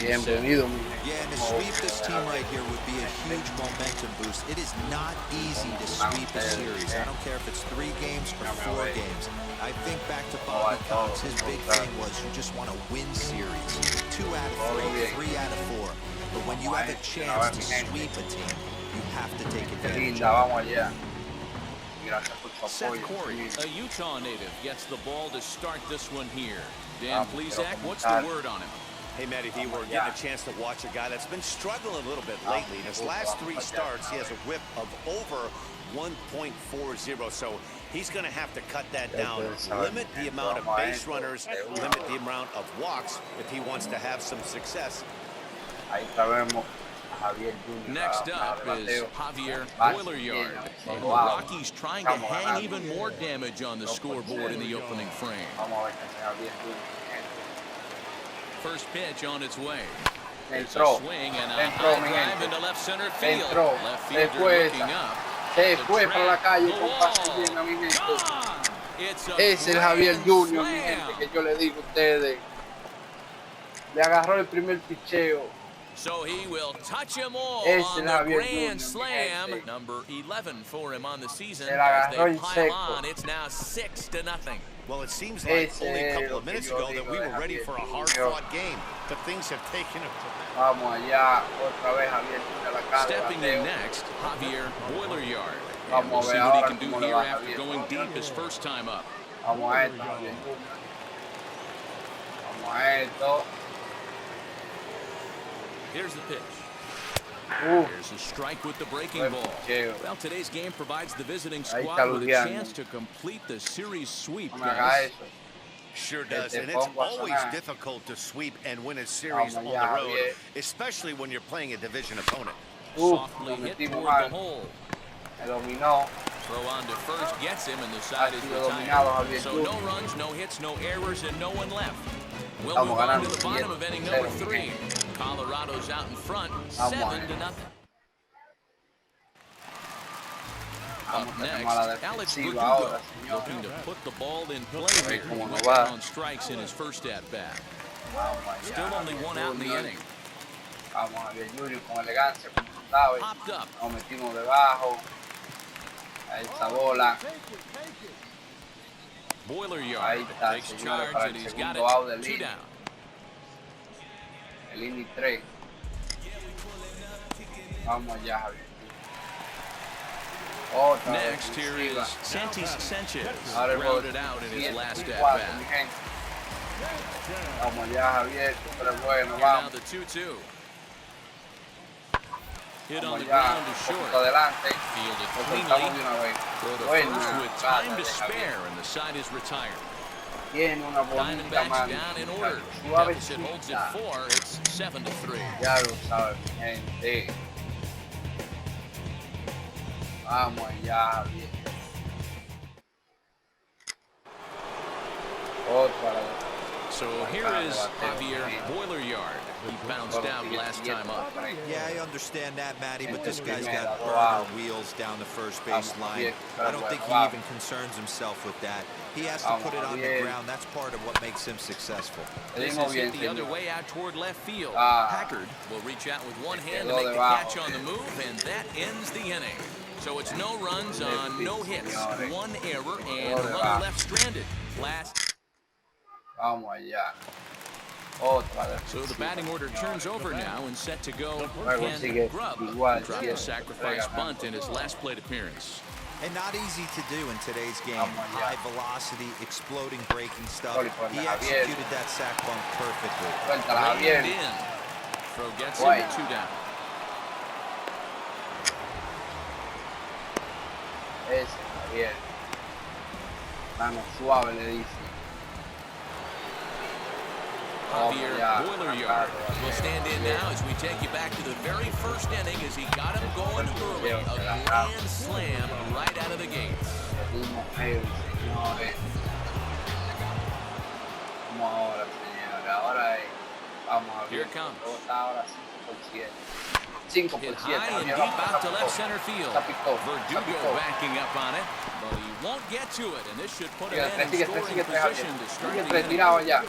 Bienvenido, mi Yeah, and to sweep this team right here would be a huge momentum boost. It is not easy to sweep a series. I don't care if it's 3 games or 4 games. I think back to Bobby Cox, his big thing was you just want to win series. 2 out of 3, 3 out of 4. But when you have a chance to sweep a team, you have to take advantage of it. Seth Corey, a Utah native, gets the ball to start this one here. Dan Plesac, what's the word on him? Hey, Matty D, we're getting a chance to watch a guy that's been struggling a little bit lately. In his last 3 starts, he has a whip of over 1.40, so he's going to have to cut that down. Limit the amount of base runners, limit the amount of walks if he wants to have some success. Next up is Javier Boileryard. And the Rockies trying to hang even more damage on the scoreboard in the opening frame. First pitch on its way. It's a swing and a high drive into left center field. Left fielder looking up. Se fue para la calle con Pasadena, mi gente. Es el Javier Junior, mi gente, que yo le digo a ustedes. Le agarró el primer picheo. So he will touch him all on the grand slam. Number 11 for him on the season. As they pile on, it's now 6-0. Well, it seems like only a couple of minutes ago that we were ready for a hard-fought game, but things have taken a... Stepping in next, Javier Boileryard. And we'll see what he can do here after going deep his first time up. Here's the pitch. There's a strike with the breaking ball. Well, today's game provides the visiting squad with a chance to complete the series sweep, guys. Sure does, and it's always difficult to sweep and win a series on the road, especially when you're playing a division opponent. Softly hit toward the hole. Throw on to first gets him, and the side is retired. So no runs, no hits, no errors, and no one left. We'll move on to the bottom of inning number 3. Colorado's out in front, 7-0. Up next, Alex Verdugo, looking to put the ball in play here. He went down on strikes in his first at-bat. Still only 1 out in the inning. Popped up. Boileryard takes charge, and he's got it 2 down. El inning 3. Vamos allá, Javier. Next, here is Santis Sanchez, rounded out in his last at-bat. Vamos allá, Javier. Super bueno, Now the 2-2. Hit on the ground to short. Fielded cleanly. Throw to first with time to spare, and the side is retired. Diamondbacks down in order. Deficit holds at 4. It's 7-3. Ya lo sabes, gente. Vamos allá, Javier. So here is Javier Boileryard. He bounced out last time up. Yeah, I understand that, Matty, but this guy's got burner wheels down the first base line. I don't think he even concerns himself with that. He has to put it on the ground. That's part of what makes him successful. This is hit the other way out toward left field. Packard will reach out with one hand to make the catch on the move, and that ends the inning. So it's no runs on no hits, 1 error, and runner left stranded. So the batting order turns over now and set to go. Ken Grubb dropped a sacrifice bunt in his last plate appearance. And not easy to do in today's game. High velocity, exploding breaking stuff. He executed that sac bunt perfectly. Reined in. Throw gets him 2 down. Ese, Javier. Mano suave, le dice. Javier Boileryard will stand in now as we take you back to the very first inning as he got him going early. A grand slam right out of the gates. Here it comes. Hit high and deep out to left center field. Verdugo backing up on it, but he won't get to it, and this should put him in scoring position to start the retirado ya.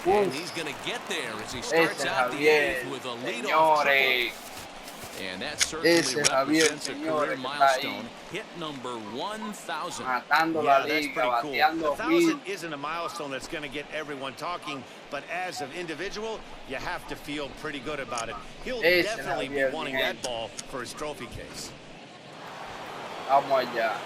And he's going to get there as he starts out the eighth with a leadoff triple. And that certainly represents a career milestone. Hit number 1,000. Yeah, that's pretty cool. 1,000 isn't a milestone that's going to get everyone talking, but as an individual, you have to feel pretty good about it. He'll definitely be wanting that ball for his trophy case. Vamos allá.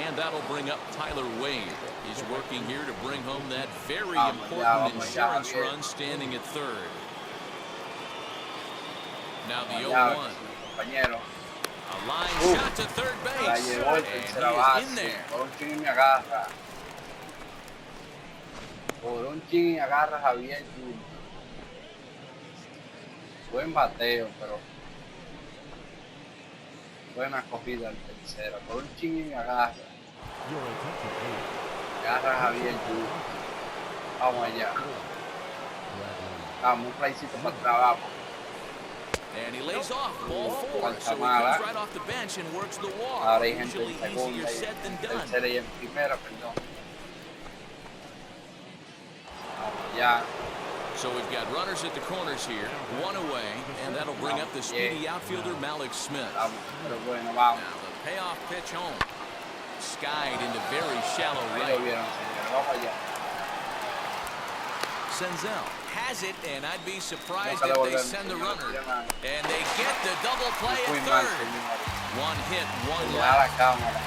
And that'll bring up Tyler Wade. He's working here to bring home that very important insurance run, standing at third. Now the 0-1. A line shot to third base. And he is in there. Por un chin y agarra Javier Junior. Buen bateo, pero buena cogida al tercero. Por un chin y agarra. Agarra Javier Junior. Vamos allá. Vamos, un playcito para trabajo. And he lays off ball four, so he comes right off the bench and works the walk. Usually easier said than done. Tercera y en primera, perdón. Yeah. So we've got runners at the corners here, one away, and that'll bring up the speedy outfielder Malik Smith. Now the payoff pitch home. Skied into very shallow right. Senzel has it, and I'd be surprised if they send the runner. And they get the double play at third. One hit, one left.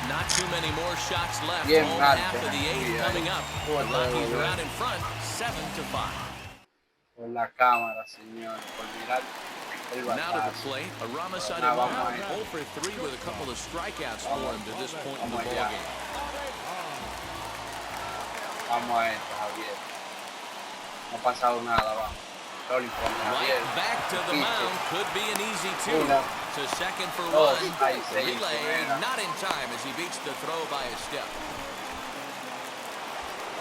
Not too many more shots left. Home half of the eighth coming up. The Rockies are out in front, 7-5. Por la cámara, señor. Por mirar el now to the plate, Aramis 0 for 3 with a couple of strikeouts for him to this point in the ballgame. Vamos a esto, Javier. No ha pasado nada, vamos. Right back to the mound. Could be an easy two. To second for one. Relay not in time as he beats the throw by a step.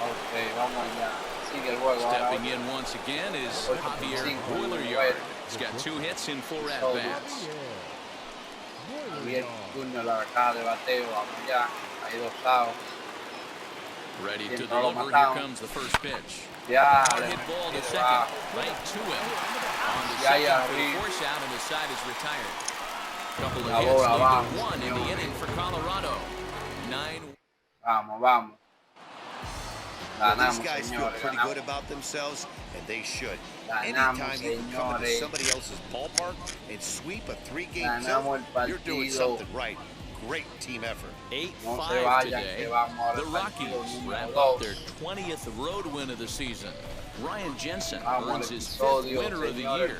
Okay, vamos allá. Sigue el juego. Stepping in once again is Javier Boileryard. He's got 2 hits in 4 at-bats. Javier Junior, la caja de bateo, vamos allá. Hay 2 outs. Ready to deliver. Here comes the first pitch. Yeah, hard hit ball to second, right to him. On the second for the force out, and the side is retired. Couple of hits, leaving 1 in the inning for Colorado. 9. Vamos, vamos. Well, these guys feel pretty good about themselves, and they should. Anytime you can come into somebody else's ballpark and sweep a 3-game tilt, you're doing something right. Great team effort. 8-5 today. The Rockies wrap up their 20th road win of the season. Ryan Jensen earns his 5th winner of the year.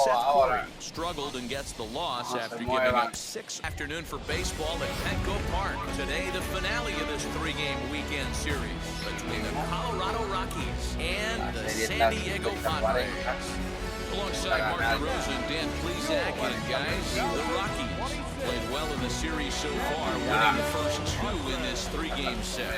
Seth Corey struggled and gets the loss after giving up 6. Afternoon for baseball at Petco Park. Today, the finale of this 3-game weekend series between the Colorado Rockies and the San Diego Padres. Alongside Mark DeRosa and Dan Plesac, and guys, the Rockies played well in the series so far, winning the first 2 in this 3-game set.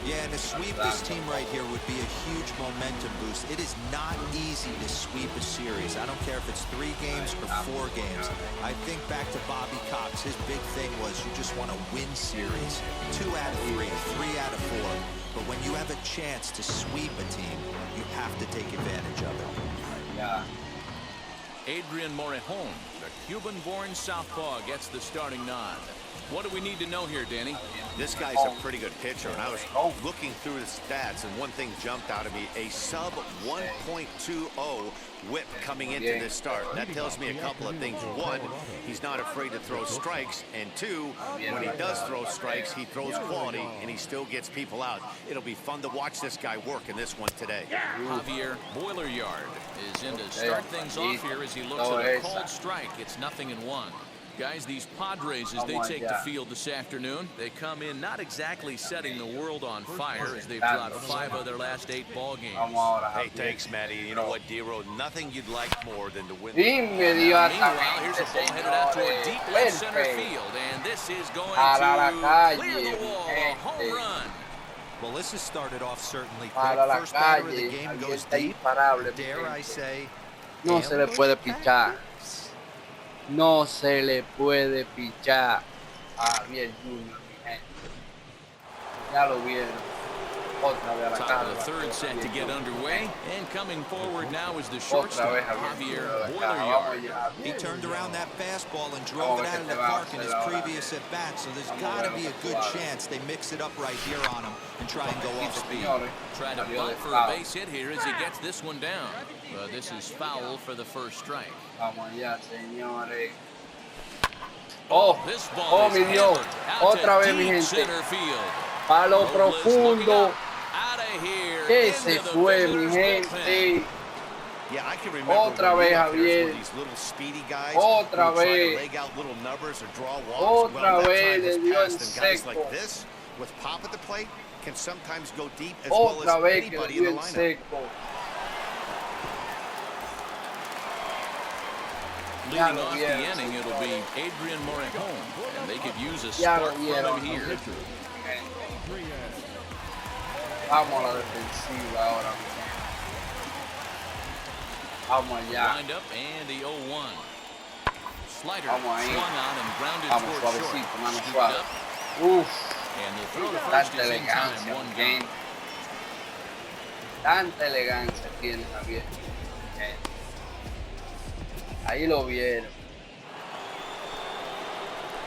Yeah, and to sweep this team right here would be a huge momentum boost. It is not easy to sweep a series. I don't care if it's 3 games or 4 games. I think back to Bobby Cox. His big thing was you just want to win series. 2 out of 3, 3 out of 4. But when you have a chance to sweep a team, you have to take advantage of it. Yeah. Adrian Morejon, the Cuban-born southpaw, gets the starting nod. What do we need to know here, Danny? This guy's a pretty good pitcher, and I was looking through the stats, and one thing jumped out at me, a sub 1.20 whip coming into this start. That tells me a couple of things. 1, he's not afraid to throw strikes, and 2, when he does throw strikes, he throws quality, and he still gets people out. It'll be fun to watch this guy work in this one today. Javier Boileryard is in to start things off here as he looks at a called strike. It's 0-1. Guys, these Padres, as they take the field this afternoon, they come in not exactly setting the world on fire as they've dropped 5 of their last 8 ball games. Hey, thanks, Matty. You know what, D-Road? Nothing you'd like more than to win. Meanwhile, here's a ball headed out toward deep left center field, and this is going to clear the wall, a home run. Well, this has started off certainly quick. First batter of the game goes deep. Dare I say, no se le puede pichar. No se le puede pichar a Javier Junior, mi gente. Ya lo vieron. Otra vez a la Top cara. of the third set to get underway, and coming forward now is the shortstop, Javier Boileryard. He turned around that fastball and drove it out of the park in his previous at bat, so there's got to be a good chance they mix it up right here on him and try and go off speed. Try to bunt for a base hit here as he gets this one down. But this is foul for the first strike. Vamos allá, señores. This ball is mi Dios. hammered out Otra to vez, mi deep gente. center field. Pa' lo Robles looking profundo. up, out of here, Que into se the fue, mi visitor's gente. bullpen. Yeah, I can remember Otra when vez, we were up there Javier. with these little speedy guys Otra who would try vez. to leg out little numbers or draw walks. Otra Well, that vez time has le dio en passed, and guys seco. like this, with pop at the plate, can sometimes go deep as Otra well as vez que le anybody in dio the en lineup. seco. Leading off the inning, it'll be Adrian Morejón, and they could use a spark from him here. Vamos a la defensiva ahora. Vamos allá. Lined up and the 0-1. Slider Vamos ahí. swung on and grounded Vamos towards short. suavecito, mano Scooped suave. up, Uf, and the throw to first tanta is in time, elegancia, one ¿ok? gone. Tanta elegancia tiene Javier. ¿Ok? Ahí lo vieron.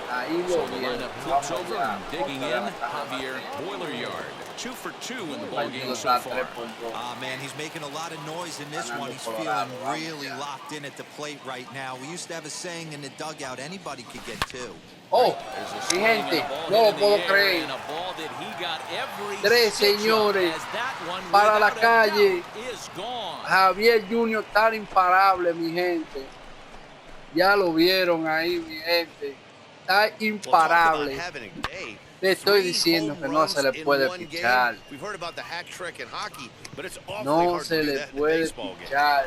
Ahí So lo the vieron. lineup flips Vamos over allá. and digging Otra in, vez a la Javier batalla. Boileryard. 2 for 2 in the El ballgame partido so está far. 3-2. Ah, man, he's making a lot of noise in this Ganando one. He's Colorado. feeling Vamos really allá. locked in at the plate right now. We used to have a saying in the dugout, anybody could get two. Oh, There's a mi swing and gente, a ball no hit lo in the puedo air, creer. and a ball that he got every Tres stitch of, señores as that one, para la without a calle. doubt, is gone. Javier Jr. está imparable, mi gente. Ya lo vieron ahí, mi gente. Está imparable. Le estoy diciendo que no se le puede pichar. No se le puede pichar.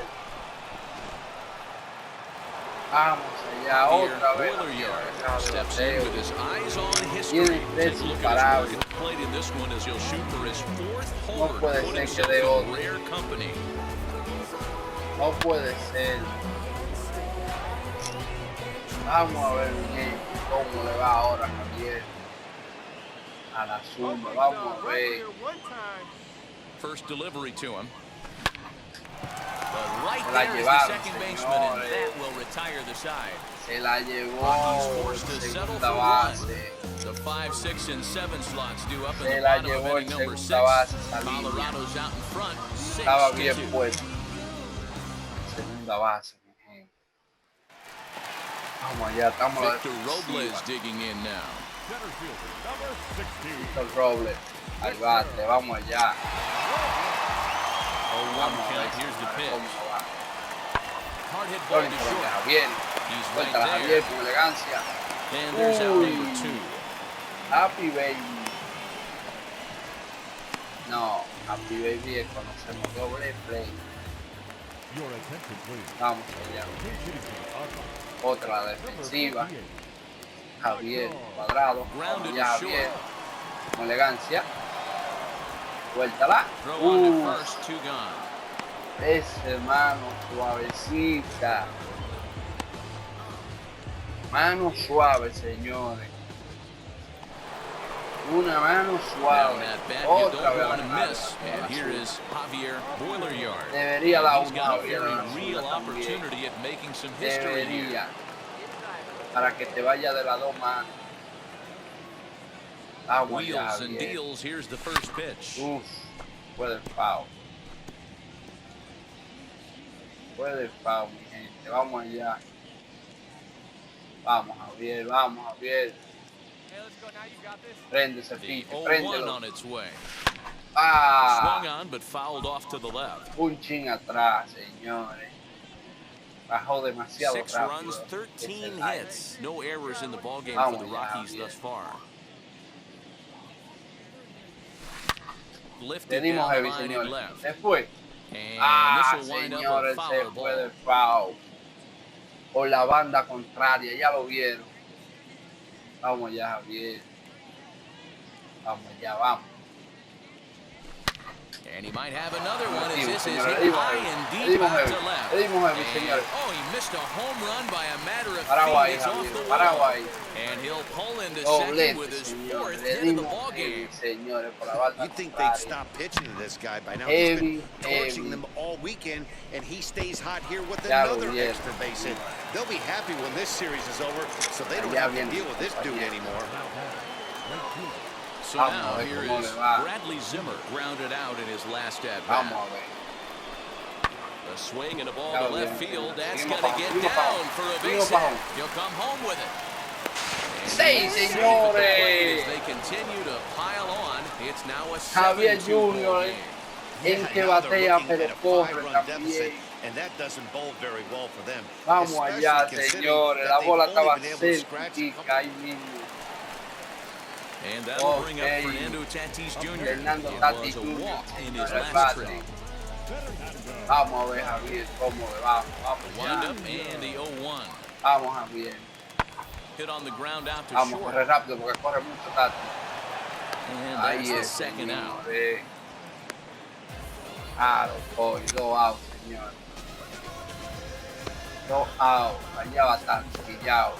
Vamos allá, otra vez. Boileryard steps in with his eyes on history. Tiene tres Take a look at his imparables. target plate in this one as he'll shoot for his 4th No homer. puede Put ser himself que de in otro. rare company. No puede ser. Vamos a ver, mi gente, cómo le va ahora a Javier. A la zumba, vamos a ver. First delivery to him. But right Se la there is the llevaron, second baseman, and señores. that will retire the side. Se la llevó Rockies forced to settle segunda for base. one. The 5, 6, and 7 slots due up in Se the la bottom of llevó inning en number 6. segunda base esa línea. Colorado's out in front, Estaba bien 6-2. puesto. Segunda base, mi gente. Vamos allá, estamos a la Victor Robles defensiva. digging in now. Víctor Robles, al bate, vamos allá. 0-1 Vamos a ver count. Here's the pitch. cómo va. Hard hit ball Rolling to por donde short. Javier. He's Suelta right a Javier there. con elegancia. And there's out Uy. number 2. Happy Baby. No, Happy Baby es conocemos doble play. Vamos allá. Otra defensiva. Javier cuadrado. Vamos allá, Javier. Con elegancia. Suéltala. Throw on to first, 2 gone. Ese mano suavecita. Mano suave, señores. Una mano Down suave. that bat, you Otra don't vez want to la miss. cara. And here is Javier Boileryard. Debería dar He's una got a Javier very a la real zurda también. opportunity at making some history here. Debería. Para que te vaya de las dos manos. Vamos allá, Wheels and Javier. deals. Here's the first pitch. Uf, puede el foul. Puede el foul, mi gente. Vamos allá. Vamos, Javier. Vamos, Javier. Prende ese The pique. 0-1 Préndelo. on its way. Ah, Swung on, but fouled off to the left. un chin atrás, señores. Bajó demasiado 6 rápido. runs, 13 Ese line. hits. No errors in the ballgame for Vamos the ya, Rockies Javier. thus far. Le Lifted dimos down the heavy, line and señores. left. Se fue. And Ah, this will wind up a señores, se foul fue del ball. foul. Por la banda contraria, ya lo vieron. Vamos ya, Javier. Vamos ya, vamos. And he might have another one as this is hit high and deep out to left. And, oh, he missed a home run by a matter of feet. It's off the wall. And he'll pull into second with his fourth hit of the ballgame. You'd think they'd stop pitching to this guy by now. He's been torching them all weekend, and he stays hot here with another extra base hit. They'll be happy when this series is over, so they don't have to deal with this dude anymore. So now here is Bradley Zimmer grounded out in his last at-bat. A swing and a ball to left field. That's going to get down for a base hit. He'll come home with it. ¡Sí, señores! As they continue to pile on, it's now a Javier Jr. en que batea, pero corre también. And that doesn't bowl very well for them. Vamos allá, señores. La bola estaba cerquita ahí mismo. And that'll bring up Fernando Tatis Jr. It was a walk in his last trip. Vamos a ver, Javier, cómo le va. Wind up and the 0-1. Vamos, Javier. Hit on the ground out to Vamos, short. corre rápido porque corre mucho Tatis. And that's the second out. Claro, hoy, 2 outs, señor. 2 outs. Allá va Tatis, pillado.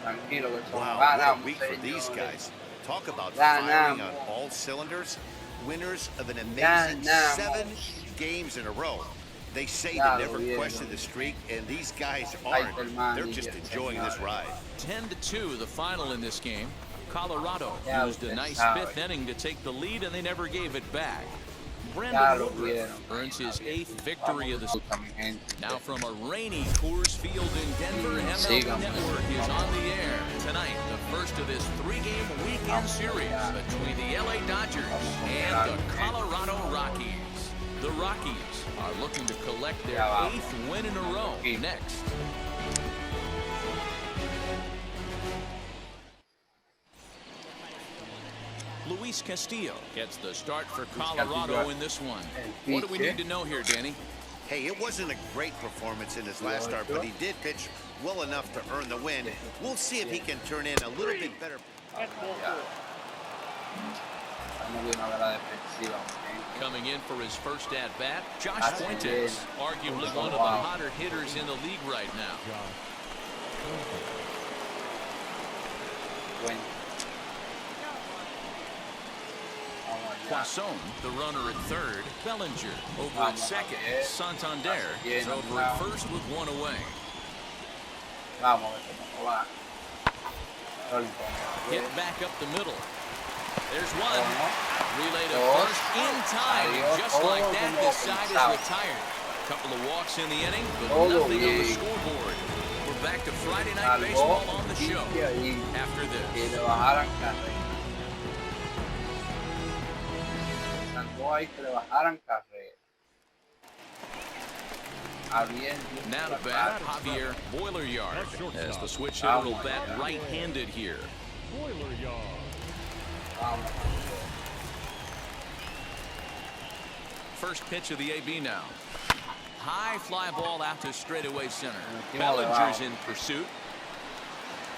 Tranquilo que son ganamos, week for these guys. Talk about ganamos. firing on all cylinders. Winners of an amazing 7 games in a row. They say they never question the streak, and these guys aren't. They're just enjoying this ride. 10-2, the final in this game. Colorado used a nice 5th inning to take the lead, and they never gave it back. Brandon Woodruff earns his 8th victory of the season. Now from a rainy Coors Field in Denver, MLB Network is on the air tonight. The first of this 3-game weekend series between the LA Dodgers and the Colorado Rockies. The Rockies are looking to collect their 8th win in a row next. Luis Castillo gets the start for Colorado in this one. What do we need to know here, Danny? Hey, it wasn't a great performance in his last start, but he did pitch well enough to earn the win. We'll see if he can turn in a little bit better. Coming in for his first at-bat, Josh Fuentes, arguably one of the hotter hitters in the league right now. Poisson, the runner at third. Bellinger over at second. Santander is over at first with 1 away. Hit back up the middle. There's one. Relay to first in time. Just like that, this side is retired. A couple of walks in the inning, but nothing on the scoreboard. We're back to Friday Night Baseball on the show after this. Now to bat, Javier Boileryard, as the switch hitter will bat right-handed here. First pitch of the AB now. High fly ball out to straightaway center. Bellinger's in pursuit.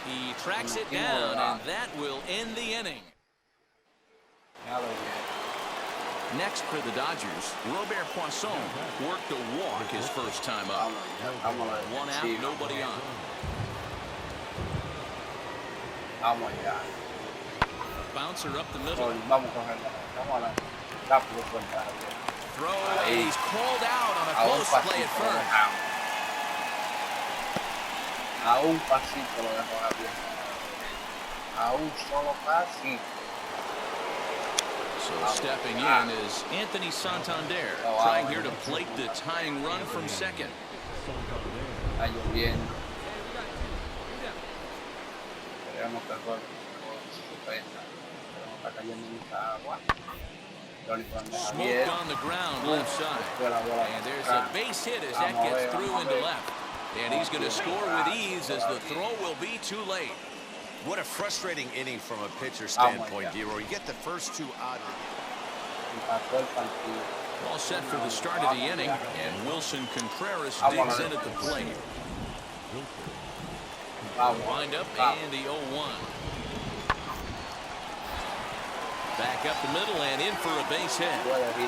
He tracks it down, and that will end the inning. Next for the Dodgers, Robert Poisson worked a walk his first time up. 1 out, nobody on. Bouncer up the middle. Throw, and he's called out on a close play at first. A un pasito lo dejó Javier. A un solo pasito. So stepping in is Anthony Santander, trying here to plate the tying run from second. Está lloviendo. Esperemos que el juego se suspenda. Está cayendo mucha agua. Smoked on the ground left side. And there's a base hit as that gets through into left. And he's going to score with ease as the throw will be too late. What a frustrating inning from a pitcher standpoint, Dero. You get the first 2 out. All set for the start of the inning, and Wilson Contreras digs in at the plate. Wind up and the 0-1. Back up the middle and in for a base hit.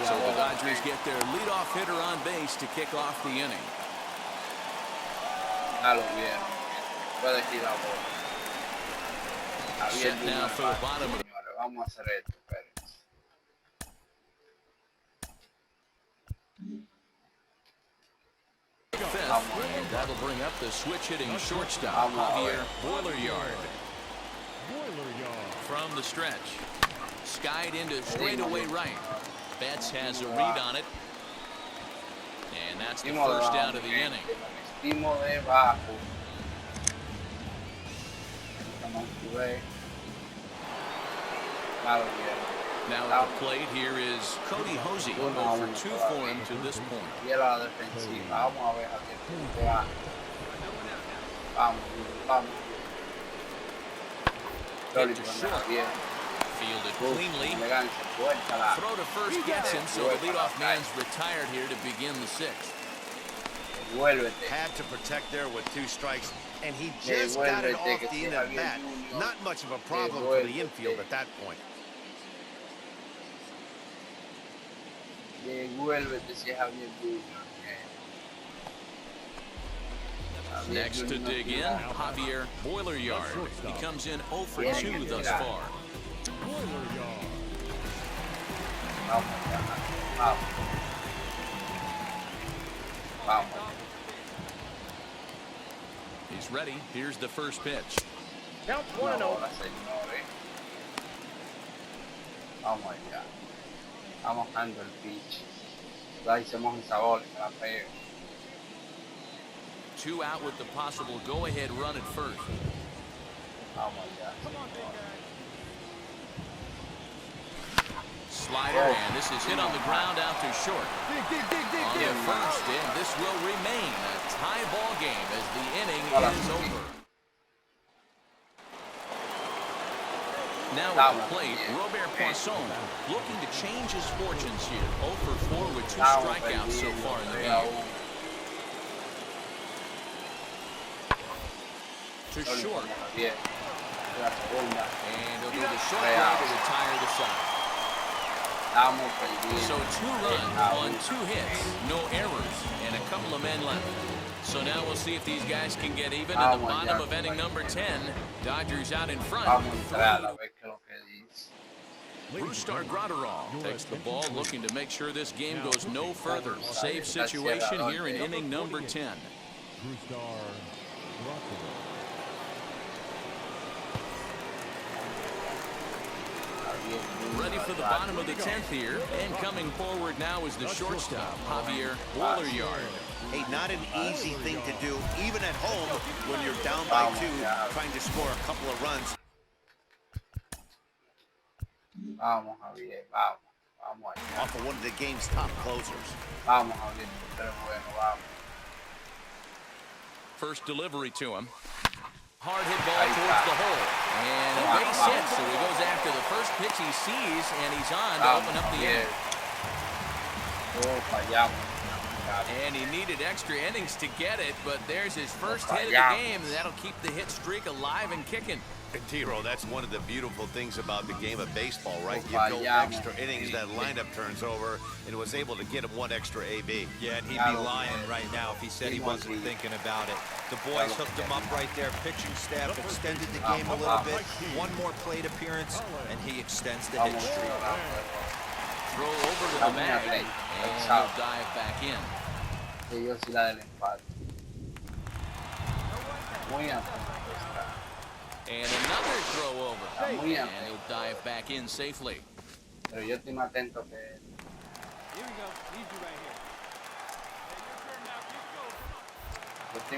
So the Dodgers get their leadoff hitter on base to kick off the inning. Set now for the bottom of the... Vamos a hacer esto, fifth, and that'll bring up the switch-hitting shortstop, Javier from the stretch. Skied into straightaway right. Betts has a read on it. And that's the first out of the inning. Now at the plate, here is Cody Hosey, 0 for 2 for him to this point. Hit to short. Fielded cleanly. Throw to first gets him, so the leadoff man's retired here to begin the sixth. Had to protect there with 2 strikes, and he just got it off the end of that. Not much of a problem for the infield at that point. Next to dig in, Javier. He comes in 0 for 2 thus far. He's ready. Here's the first pitch. Count 1-0. Oh my God. Estamos dando el pitch. La hicimos un sabor, que la pegue. 2 out with the possible go-ahead run at first. Oh my God. Slider, and this is hit on the ground out to short. On the first, and this will remain a tie ball game as the inning is over. Now at the plate, Robert Poisson looking to change his fortunes here. 0 for 4 with 2 strikeouts so far in the game. To short. And he'll do the short play to retire the side. So 2 runs on 2 hits, no errors, and a couple of men left. So now we'll see if these guys can get even in the bottom of inning number 10. Dodgers out in front. Brustar Gratterall takes the ball, looking to make sure this game goes no further. Safe situation here in inning number 10. Ready for the bottom of the 10th here, and coming forward now is the shortstop, Javier. Hey, not an easy thing to do, even at home when you're down by 2, trying to score a couple of runs. Vamos, Javier, vamos. Vamos allá. Off of one of the game's top closers. Vamos, Javier, pero bueno, vamos. First delivery to him. Hard hit ball towards the hole. And a base hit, so he goes after the first pitch he sees, and he's on to open up the inning. And he needed extra innings to get it, but there's his first hit of the game, and that'll keep the hit streak alive and kicking. And T-Row, that's one of the beautiful things about the game of baseball, right? You go extra innings, that lineup turns over, and was able to get him 1 extra AB. Yeah, and he'd be lying right now if he said he wasn't thinking about it. The boys hooked him up right there. Pitching staff extended the game a little bit. 1 more plate appearance, and he extends the hit streak. Throw over to the bag, and he'll dive back in. And another throw over. And he'll dive back in safely. Pero yo estoy más atento que él.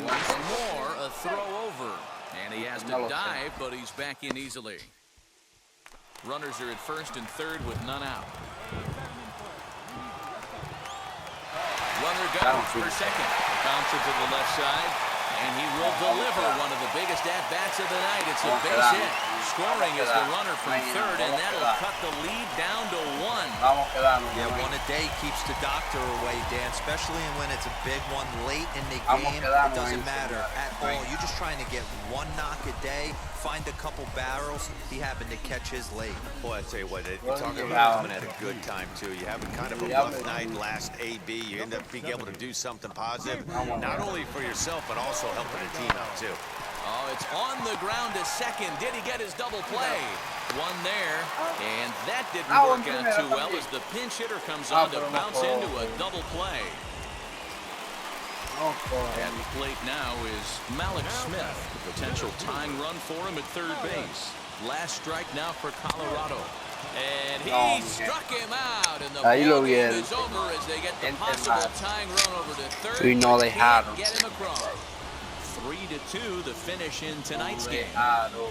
Once more, a throw over. And he has to dive, but he's back in easily. Runners are at first and third with none out. Runner goes for second. Bouncer to the left side. And he will deliver one of the biggest at-bats of the night. It's a base hit. Scoring is the runner from third, and that'll cut the lead down to 1. Yeah, one a day keeps the doctor away, Dan, especially when it's a big one late in the game. It doesn't matter at all. You're just trying to get one knock a day, find a couple barrels. He happened to catch his late. Boy, I tell you what, you're talking about coming at a good time, too. You have kind of a rough night last AB. You end up being able to do something positive, not only for yourself, but also helping the team out, too. Oh, it's on the ground to second. Did he get his double play? One there, and that didn't work out too well as the pinch hitter comes on to bounce into a double play. At the plate now is Malik Smith, the potential tying run for him at third base. Last strike now for Colorado. And he struck him out, and the ball game is over as they get the possible tying run over to third. We know they had him. Get him across. 3-2 the finish in tonight's game.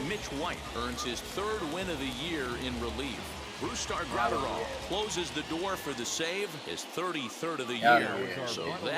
Mitch White earns his third win of the year in relief. Brusdar Graterol closes the door for the save, his 33rd of the year. So that